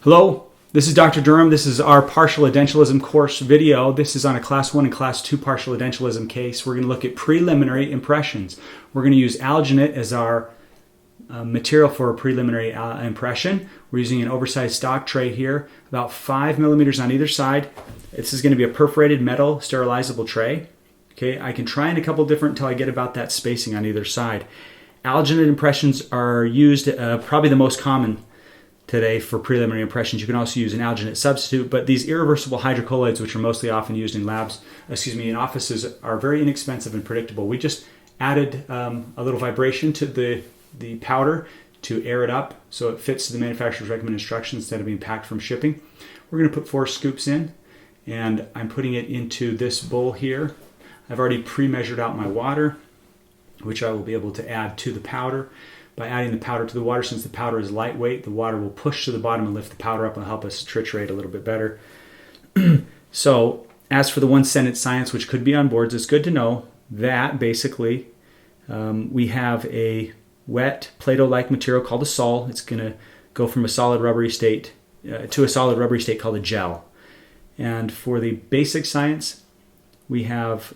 Hello, this is Dr. Durham. This is our partial edentulosum course video. This is on a Class 1 and Class 2 partial edentulosum case. We're going to look at preliminary impressions. We're going to use alginate as our material for a preliminary impression. We're using an oversized stock tray here, about 5 millimeters on either side. This is going to be a perforated metal sterilizable tray. Okay, I can try in a couple different until I get about that spacing on either side. Alginate impressions are used, probably the most common today for preliminary impressions. You can also use an alginate substitute, but these irreversible hydrocolloids, which are mostly often used in in offices, are very inexpensive and predictable. We just added a little vibration to the powder to air it up so it fits to the manufacturer's recommended instructions instead of being packed from shipping. We're going to put 4 scoops in, and I'm putting it into this bowl here. I've already pre-measured out my water, which I will be able to add to the powder. By adding the powder to the water, since the powder is lightweight, the water will push to the bottom and lift the powder up and help us triturate a little bit better. So, as for the one-sentence science, which could be on boards, it's good to know that basically we have a wet Play-Doh-like material called a sol. It's going to go from a solid rubbery state to a solid rubbery state called a gel. And for the basic science, we have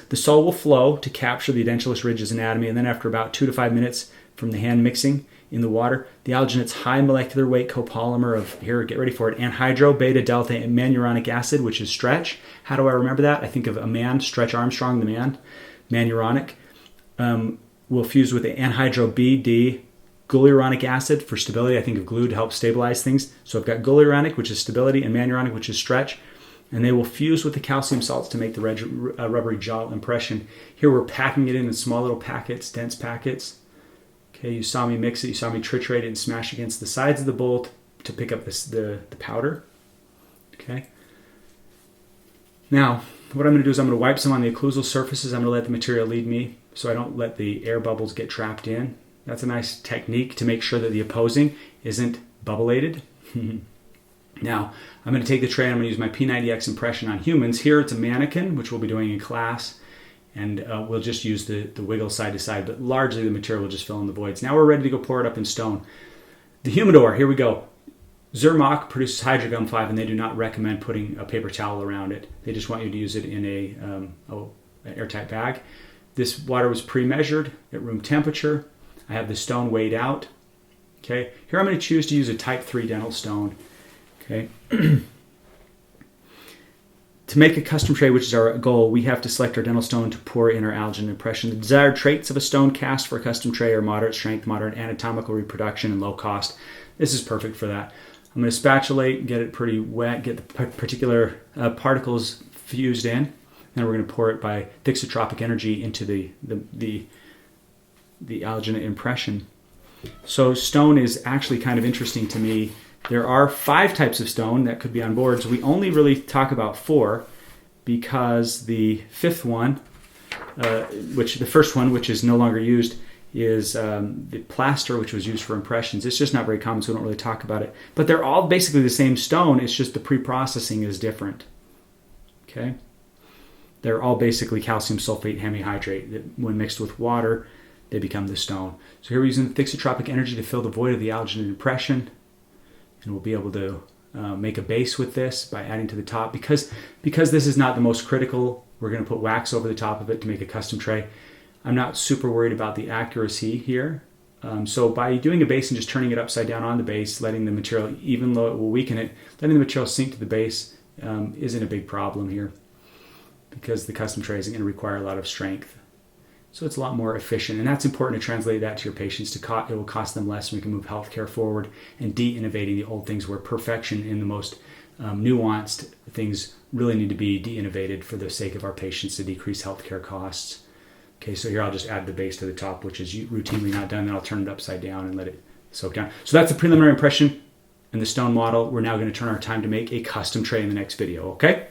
the sol will flow to capture the edentulous ridge's anatomy, and then after about 2 to 5 minutes from the hand mixing in the water, the alginate's high molecular weight copolymer of, here, get ready for it, anhydro beta delta and manuronic acid, which is stretch. How do I remember that? I think of a man, Stretch Armstrong, the man, manuronic, will fuse with the anhydro BD gluuronic acid for stability. I think of glue to help stabilize things. So I've got gluuronic, which is stability, and manuronic, which is stretch. And they will fuse with the calcium salts to make the rubbery gel impression. Here we're packing it in small little packets, dense packets. Okay, you saw me mix it, you saw me triturate it and smash against the sides of the bowl to pick up the powder. Okay. Now, what I'm going to do is I'm going to wipe some on the occlusal surfaces. I'm going to let the material lead me so I don't let the air bubbles get trapped in. That's a nice technique to make sure that the opposing isn't bubbleated. Now, I'm going to take the tray and I'm going to use my P90X impression on humans. Here it's a mannequin, which we'll be doing in class, and we'll just use the wiggle side to side, but largely the material will just fill in the voids. Now we're ready to go pour it up in stone. The humidor, here we go. Zermatt produces hydrogum 5, and they do not recommend putting a paper towel around it. They just want you to use it in an airtight bag. This water was pre-measured at room temperature. I have the stone weighed out. Okay. Here I'm going to choose to use a type 3 dental stone. Okay. To make a custom tray, which is our goal, we have to select our dental stone to pour in our alginate impression. The desired traits of a stone cast for a custom tray are moderate strength, moderate anatomical reproduction, and low cost. This is perfect for that. I'm going to spatulate, get it pretty wet, get the particular particles fused in. Then we're going to pour it by thixotropic energy into the alginate impression. So stone is actually kind of interesting to me. There are 5 types of stone that could be on boards. We only really talk about 4 because the 5th one, the first one, which is no longer used, is the plaster, which was used for impressions. It's just not very common, so we don't really talk about it. But they're all basically the same stone. It's just the pre-processing is different. Okay, they're all basically calcium sulfate hemihydrate. That when mixed with water, they become the stone. So here we're using thixotropic energy to fill the void of the alginate impression. And we'll be able to make a base with this by adding to the top. Because this is not the most critical, we're going to put wax over the top of it to make a custom tray. I'm not super worried about the accuracy here. So by doing a base and just turning it upside down on the base, letting the material, even though it will weaken it, letting the material sink to the base isn't a big problem here. Because the custom tray isn't going to require a lot of strength. So it's a lot more efficient, and that's important to translate that to your patients. It will cost them less, and we can move healthcare forward and de-innovating the old things where perfection in the most nuanced things really need to be de-innovated for the sake of our patients to decrease healthcare costs. Okay, so here I'll just add the base to the top, which is routinely not done, then I'll turn it upside down and let it soak down. So that's the preliminary impression and the stone model. We're now going to turn our time to make a custom tray in the next video, okay?